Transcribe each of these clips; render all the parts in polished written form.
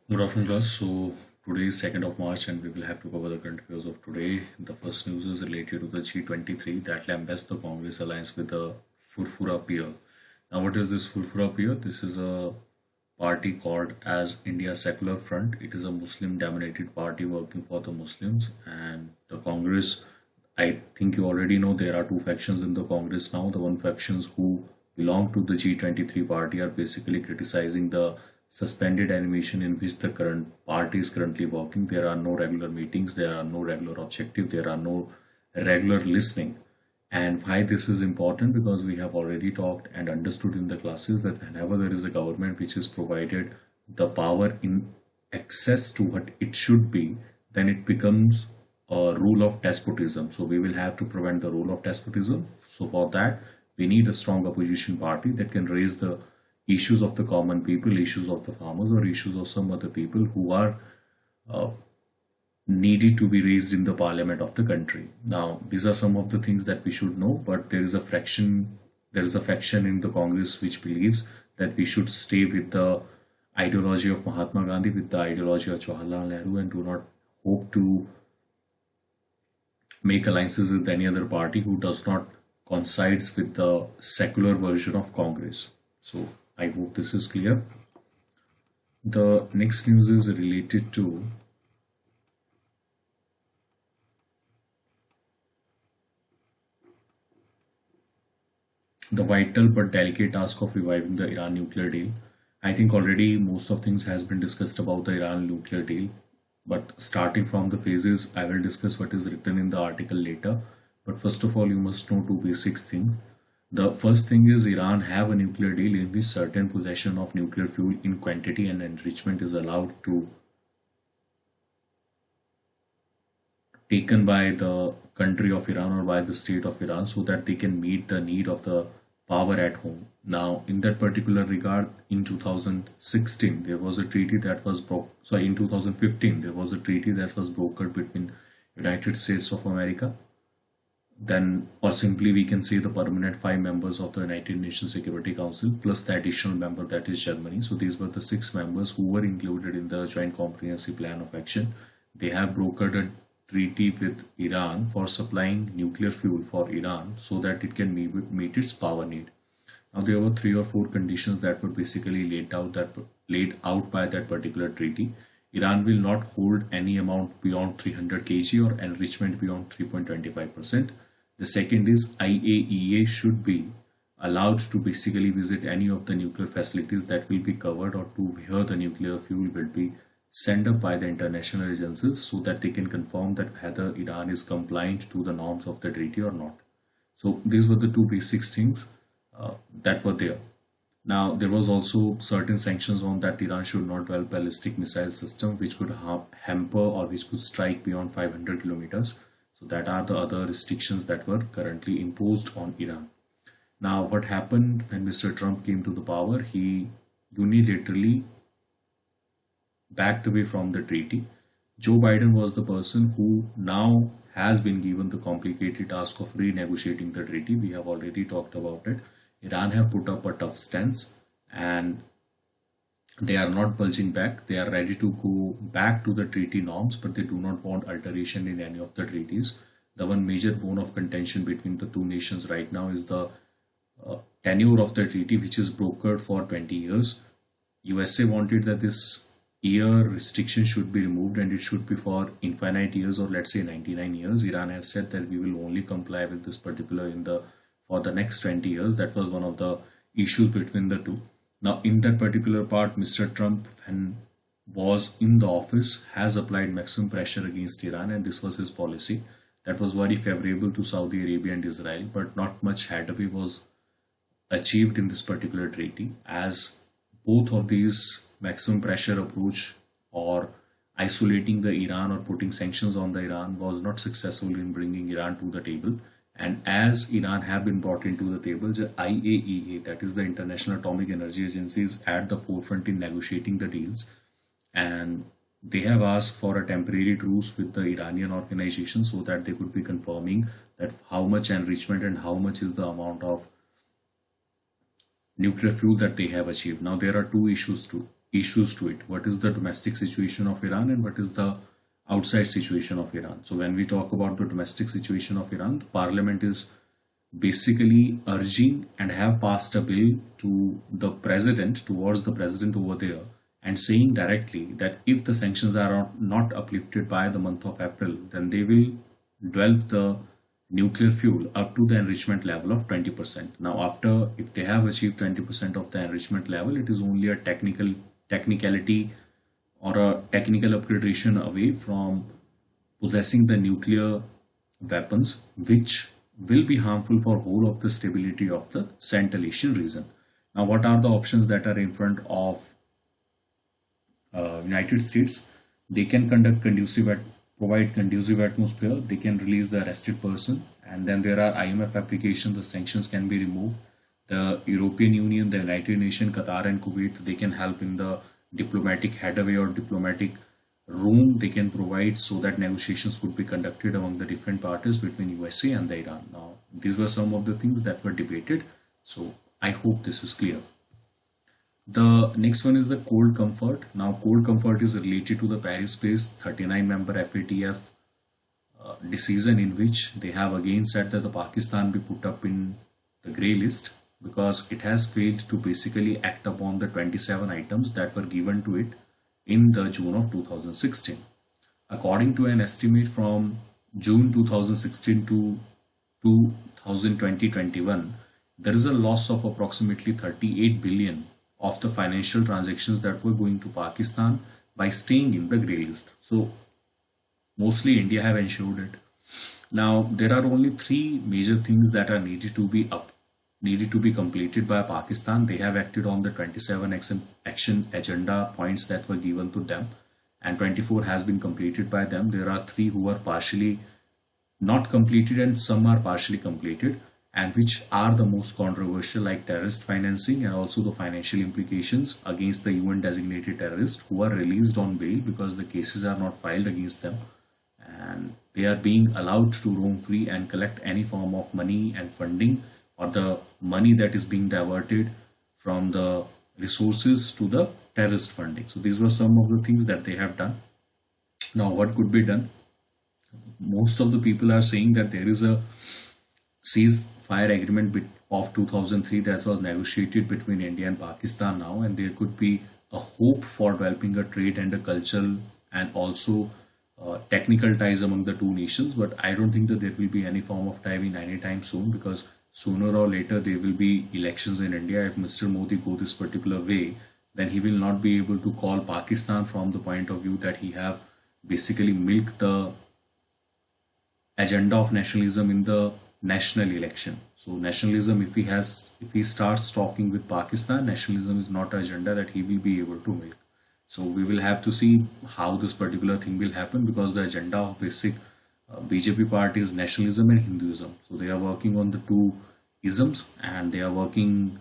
Good afternoon, class. So today is 2nd of March, and we will have to cover the current affairs of today. The first news is related to the G23 that lambasts the Congress alliance with the Furfura Peer. Now, what is this Furfura Peer? This is a party called as India Secular Front. It is a Muslim-dominated party working for the Muslims, and the Congress. I think you already know there are two factions in the Congress now. The one factions who belong to the G23 party are basically criticizing the suspended animation in which the current party is currently working. There are no regular meetings, there are no regular objective, there are no regular listening. And why this is important? Because we have already talked and understood in the classes that whenever there is a government which is provided the power in excess to what it should be, then it becomes a rule of despotism. So we will have to prevent the rule of despotism. So for that, we need a strong opposition party that can raise the issues of the common people, issues of the farmers, or issues of some other people who are uh, needed to be raised in the parliament of the country. Now, these are some of the things that we should know, but there is a faction in the Congress which believes that we should stay with the ideology of Mahatma Gandhi, with the ideology of Jawaharlal Nehru, and do not hope to make alliances with any other party who does not coincides with the secular version of Congress. So I hope this is clear. The next news is related to the vital but delicate task of reviving the Iran nuclear deal. I think already most of things has been discussed about the Iran nuclear deal, but starting from the phases, I will discuss what is written in the article later. But first of all, you must know two basic things. The first thing is Iran have a nuclear deal in which certain possession of nuclear fuel in quantity and enrichment is allowed to taken by the country of Iran or by the state of Iran so that they can meet the need of the power at home. Now, in that particular regard, in 2016, there was a treaty that was in 2015, there was a treaty that was brokered between United States of America, then, or simply we can say the permanent five members of the United Nations Security Council, plus the additional member that is Germany. So these were the six members who were included in the Joint Comprehensive Plan of Action. They have brokered a treaty with Iran for supplying nuclear fuel for Iran so that it can meet its power need. Now there were three or four conditions that were basically laid out by that particular treaty. Iran will not hold any amount beyond 300 kg or enrichment beyond 3.25%. The second is IAEA should be allowed to basically visit any of the nuclear facilities that will be covered or to where the nuclear fuel will be sent up by the international agencies so that they can confirm that whether Iran is compliant to the norms of the treaty or not. So these were the two basic things that were there. Now there was also certain sanctions on that Iran should not develop ballistic missile system which could hamper or which could strike beyond 500 kilometers. So that are the other restrictions that were currently imposed on Iran. Now what happened when Mr. Trump came to the power? He unilaterally backed away from the treaty. Joe Biden was the person who now has been given the complicated task of renegotiating the treaty. We have already talked about it. Iran have put up a tough stance and they are not bulging back. They are ready to go back to the treaty norms, but they do not want alteration in any of the treaties. The one major bone of contention between the two nations right now is the tenure of the treaty, which is brokered for 20 years. USA wanted that this year restriction should be removed and it should be for infinite years or let's say 99 years. Iran have said that we will only comply with this particular in the for the next 20 years. That was one of the issues between the two. Now in that particular part, Mr. Trump, when was in the office, has applied maximum pressure against Iran, and this was his policy. That was very favorable to Saudi Arabia and Israel, but not much headway was achieved in this particular treaty, as both of these maximum pressure approach or isolating the Iran or putting sanctions on the Iran was not successful in bringing Iran to the table. And as Iran have been brought into the table, the IAEA, that is the International Atomic Energy Agency, is at the forefront in negotiating the deals. And they have asked for a temporary truce with the Iranian organization so that they could be confirming that how much enrichment and how much is the amount of nuclear fuel that they have achieved. Now there are two issues too. issues to it. What is the domestic situation of Iran and what is the outside situation of Iran? So when we talk about the domestic situation of Iran, the parliament is basically urging and have passed a bill to the president, towards the president over there, and saying directly that if the sanctions are not uplifted by the month of April, then they will develop the nuclear fuel up to the enrichment level of 20%. Now, after, if they have achieved 20% of the enrichment level, it is only a technicality or a technical upgradation away from possessing the nuclear weapons, which will be harmful for whole of the stability of the Central Asian region. Now, what are the options that are in front of United States? They can provide conducive atmosphere. They can release the arrested person, and then there are IMF applications. The sanctions can be removed. The European Union, the United Nations, Qatar, and Kuwait, they can help in the diplomatic headway or diplomatic room they can provide so that negotiations could be conducted among the different parties between USA and the Iran. Now, these were some of the things that were debated. So I hope this is clear. The next one is the cold comfort. Now, cold comfort is related to the Paris-based 39-member FATF decision, in which they have again said that the Pakistan be put up in the grey list because it has failed to basically act upon the 27 items that were given to it in the June of 2016. According to an estimate from June 2016 to 2020-21, there is a loss of approximately 38 billion of the financial transactions that were going to Pakistan by staying in the grey list. So mostly India have ensured it. Now, there are only three major things that are needed to be completed by Pakistan. They have acted on the 27 action agenda points that were given to them, and 24 has been completed by them. There are three who are partially not completed and some are partially completed, and which are the most controversial, like terrorist financing and also the financial implications against the UN designated terrorists who are released on bail because the cases are not filed against them, and they are being allowed to roam free and collect any form of money and funding, or the money that is being diverted from the resources to the terrorist funding. So these were some of the things that they have done. Now, what could be done? Most of the people are saying that there is a ceasefire agreement of 2003 that was negotiated between India and Pakistan now, and there could be a hope for developing a trade and a cultural and also technical ties among the two nations. But I don't think that there will be any form of tie in anytime soon, because sooner or later there will be elections in India. If Mr. Modi go this particular way, then he will not be able to call Pakistan from the point of view that he have basically milked the agenda of nationalism in the national election. So nationalism, if he starts talking with Pakistan, nationalism is not an agenda that he will be able to milk. So we will have to see how this particular thing will happen, because the agenda of basic BJP party is nationalism and Hinduism. So they are working on the two isms and they are working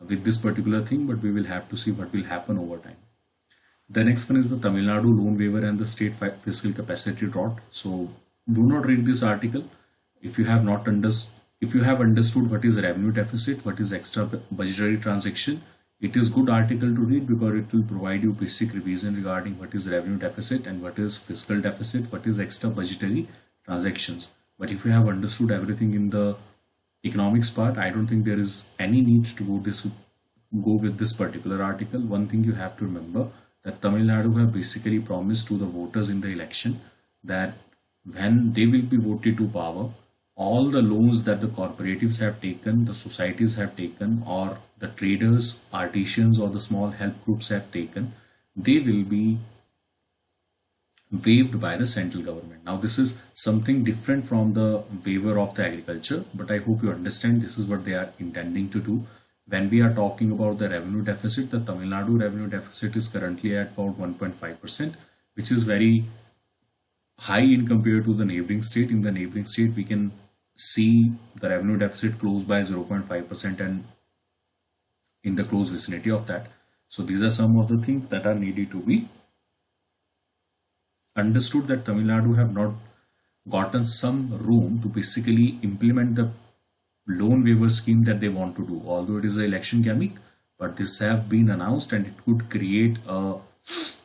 with this particular thing, but we will have to see what will happen over time. The next one is the Tamil Nadu loan waiver and the state fiscal capacity drought. So do not read this article if you have not understood what is revenue deficit, what is extra budgetary transaction. It is good article to read because it will provide you basic revision regarding what is revenue deficit and what is fiscal deficit, what is extra budgetary transactions. But if you have understood everything in the economics part, I don't think there is any need to go with this particular article. One thing you have to remember, that Tamil Nadu have basically promised to the voters in the election that when they will be voted to power, all the loans that the corporatives have taken, the societies have taken, or the traders, artisans, or the small help groups have taken, they will be waived by the central government. Now, this is something different from the waiver of the agriculture, but I hope you understand this is what they are intending to do. When we are talking about the revenue deficit, the Tamil Nadu revenue deficit is currently at about 1.5%, which is very high in compared to the neighboring state. In the neighboring state, we can see the revenue deficit close by 0.5% and in the close vicinity of that. So these are some of the things that are needed to be understood, that Tamil Nadu have not gotten some room to basically implement the loan waiver scheme that they want to do. Although it is an election gimmick, but this have been announced, and it could create a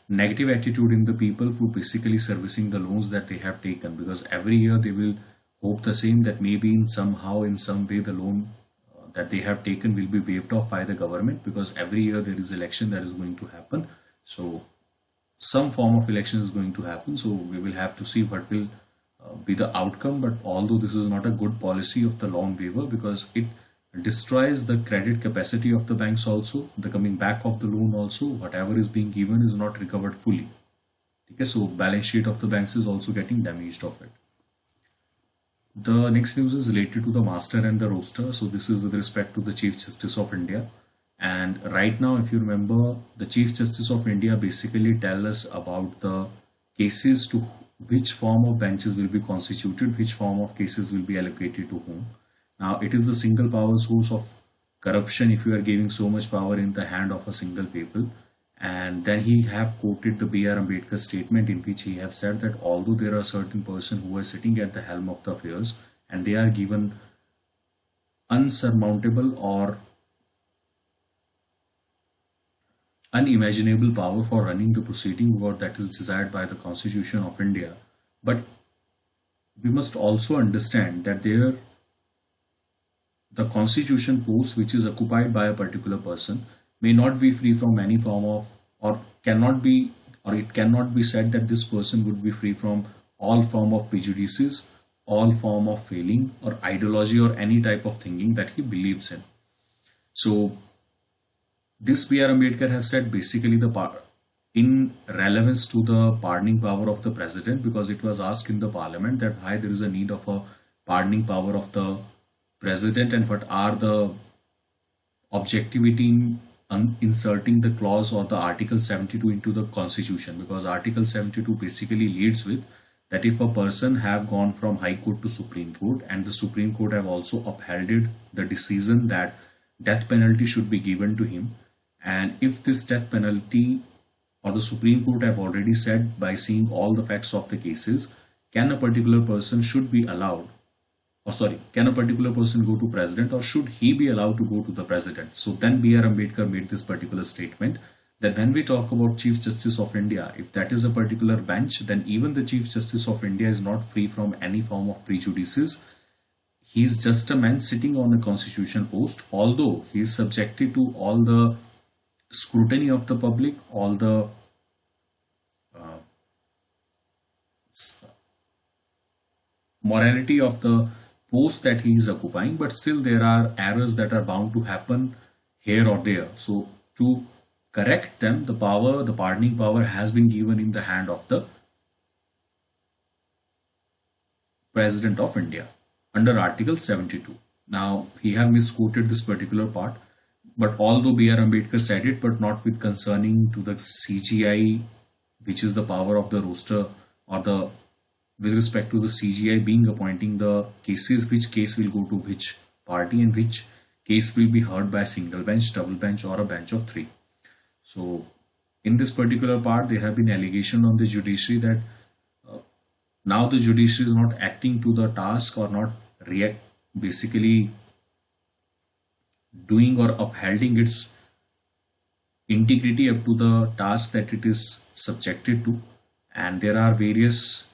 negative attitude in the people who basically servicing the loans that they have taken, because every year they will hope the same, that maybe in somehow in some way the loan that they have taken will be waived off by the government, because every year there is election that is going to happen. So some form of election is going to happen, so we will have to see what will be the outcome. But although this is not a good policy of the loan waiver, because it destroys the credit capacity of the banks also, the coming back of the loan also, whatever is being given is not recovered fully. Okay, so balance sheet of the banks is also getting damaged of it. The next news is related to the master and the roster. So this is with respect to the Chief Justice of India. And right now, if you remember, the Chief Justice of India basically tell us about the cases to which form of benches will be constituted, which form of cases will be allocated to whom. Now, it is the single power source of corruption if you are giving so much power in the hand of a single people. And then he have quoted the B.R. Ambedkar statement, in which he have said that although there are certain person who are sitting at the helm of the affairs and they are given unsurmountable or unimaginable power for running the proceeding, what that is desired by the Constitution of India, but we must also understand that the constitution post which is occupied by a particular person may not be free from any form of, or cannot be, or it cannot be said that this person would be free from all form of prejudices, all form of failing or ideology or any type of thinking that he believes in. So this B.R. Ambedkar have said basically in relevance to the pardoning power of the president, because it was asked in the parliament that why there is a need of a pardoning power of the president and what are the objectivity in inserting the clause or the Article 72 into the constitution, because Article 72 basically leads with that if a person have gone from High Court to Supreme Court and the Supreme Court have also upheld the decision that death penalty should be given to him, and if this death penalty or the Supreme Court have already said by seeing all the facts of the cases, can a particular person should be allowed, or sorry, can a particular person go to president or should he be allowed to go to the president? So then B.R. Ambedkar made this particular statement that when we talk about Chief Justice of India, if that is a particular bench, then even the Chief Justice of India is not free from any form of prejudices. He is just a man sitting on a constitution post, although he is subjected to all the scrutiny of the public, all the morality of the post that he is occupying, but still there are errors that are bound to happen here or there. So to correct them, the pardoning power has been given in the hand of the President of India under Article 72. Now he have misquoted this particular part, but although B.R. Ambedkar said it, but not with concerning to the CGI, which is the power of the roster, or the with respect to the CGI being appointing the cases, which case will go to which party and which case will be heard by single bench, double bench or a bench of three. So in this particular part, there have been allegations on the judiciary that now the judiciary is not acting to the task or not basically doing or upholding its integrity up to the task that it is subjected to, and there are various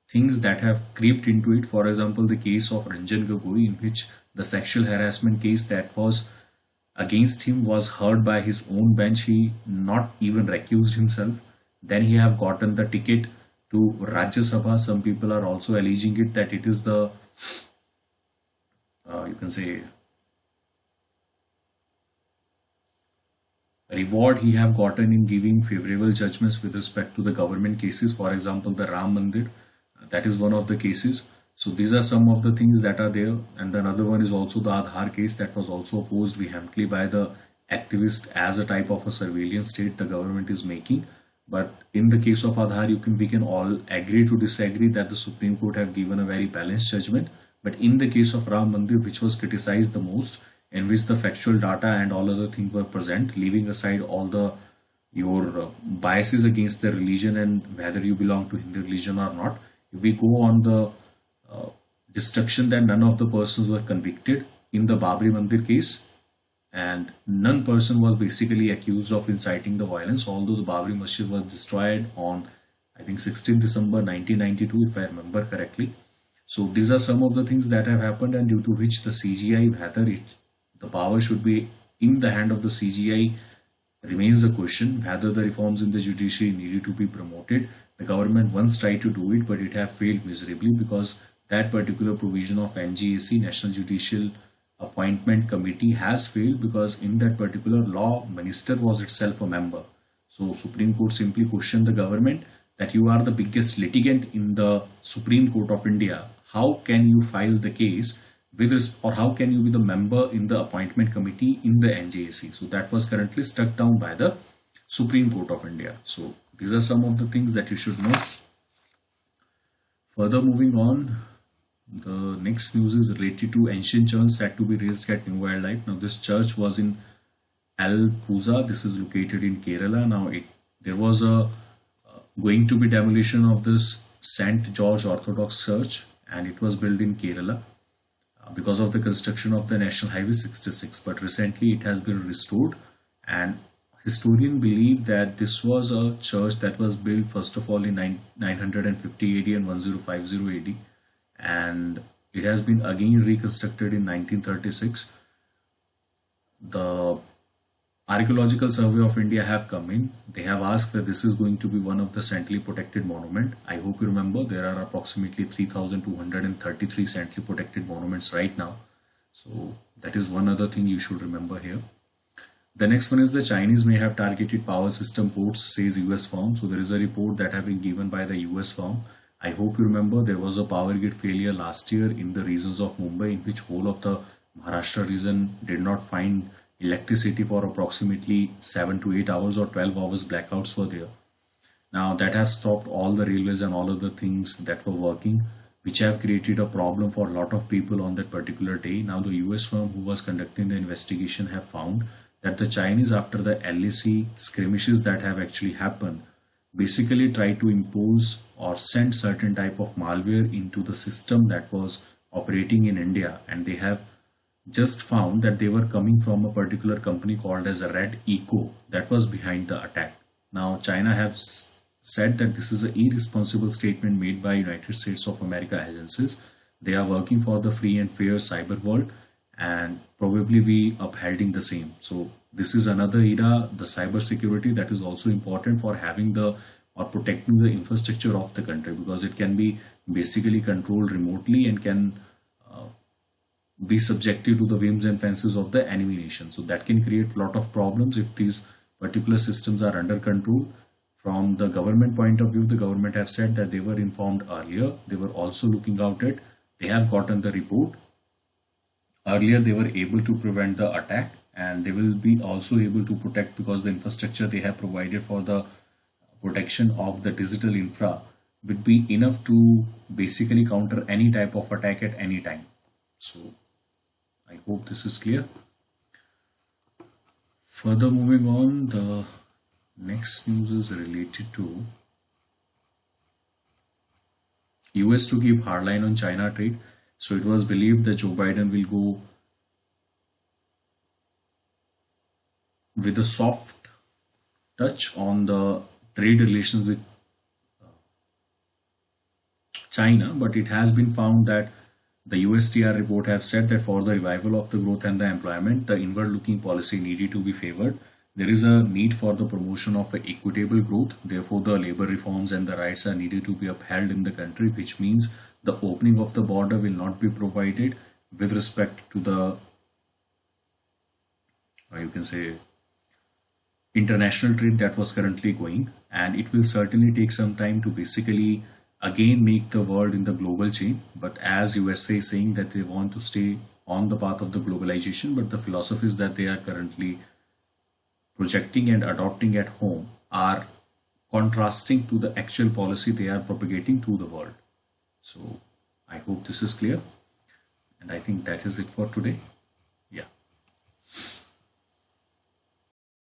things that have creeped into it. For example, the case of Ranjan Gogoi, in which the sexual harassment case that was against him was heard by his own bench. He not even recused himself. Then he have gotten the ticket to Rajya Sabha. Some people are also alleging it that it is the you can say reward he have gotten in giving favorable judgments with respect to the government cases. For example, the Ram Mandir, that is one of the cases. So these are some of the things that are there. And another one is also the Aadhaar case that was also opposed vehemently by the activist as a type of a surveillance state the government is making. But in the case of Aadhaar, we can all agree to disagree that the Supreme Court have given a very balanced judgment. But in the case of Ram Mandir, which was criticized the most, in which the factual data and all other things were present, leaving aside all the your biases against the religion and whether you belong to Hindu religion or not, if we go on the destruction that none of the persons were convicted in the Babri Mandir case, and none person was basically accused of inciting the violence, although the Babri Masjid was destroyed on, I think, 16th December 1992, if I remember correctly. So these are some of the things that have happened, and due to which the CGI, whether the power should be in the hand of the CGI, remains a question. Whether the reforms in the judiciary needed to be promoted. The government once tried to do it, but it have failed miserably because that particular provision of NGAC, National Judicial Appointment Committee, has failed because in that particular law, minister was itself a member. So Supreme Court simply questioned the government that you are the biggest litigant in the Supreme Court of India. How can you file the case or how can you be the member in the appointment committee in the NJAC? So that was currently struck down by the Supreme Court of India. So these are some of the things that you should know. Further moving on, the next news is related to ancient church set to be raised at New Wildlife. Now this church was in Alpuza. This is located in Kerala. Now there was a going to be demolition of this St. George Orthodox Church, and it was built in Kerala because of the construction of the National Highway 66, but recently it has been restored, and historians believe that this was a church that was built first of all in 950 AD and 1050 AD, and it has been again reconstructed in 1936. The Archaeological Survey of India have come in. They have asked that this is going to be one of the centrally protected monument. I hope you remember there are approximately 3,233 centrally protected monuments right now. So that is one other thing you should remember here. The next one is the Chinese may have targeted power system ports, says US firm. So there is a report that have been given by the US firm. I hope you remember there was a power grid failure last year in the regions of Mumbai, in which whole of the Maharashtra region did not find electricity for approximately 7 to 8 hours or 12 hours blackouts were there. Now that has stopped all the railways and all of the things that were working, which have created a problem for a lot of people on that particular day. Now the US firm who was conducting the investigation have found that the Chinese, after the LAC skirmishes that have actually happened, basically tried to impose or send certain type of malware into the system that was operating in India, and they have just found that they were coming from a particular company called as a Red Eco that was behind the attack. Now China has said that this is an irresponsible statement made by United States of America agencies. They are working for the free and fair cyber world, and probably we upholding the same. So this is another era, the cyber security, that is also important for having the or protecting the infrastructure of the country, because it can be basically controlled remotely and can be subjected to the whims and fancies of the enemy nation. So that can create a lot of problems if these particular systems are under control. From the government point of view, the government have said that they were informed earlier. They were also looking out at, they have gotten the report. Earlier they were able to prevent the attack, and they will be also able to protect because the infrastructure they have provided for the protection of the digital infra would be enough to basically counter any type of attack at any time. So I hope this is clear. Further moving on, the next news is related to US to keep hardline on China trade. So it was believed that Joe Biden will go with a soft touch on the trade relations with China, but it has been found that the USTR report have said that for the revival of the growth and the employment, the inward-looking policy needed to be favored. There is a need for the promotion of equitable growth. Therefore, the labor reforms and the rights are needed to be upheld in the country, which means the opening of the border will not be provided with respect to the, you can say, international trade that was currently going, and it will certainly take some time to basically again make the world in the global chain. But as USA is saying that they want to stay on the path of the globalization, but the philosophies that they are currently projecting and adopting at home are contrasting to the actual policy they are propagating to the world. So I hope this is clear, and I think that is it for today. Yeah.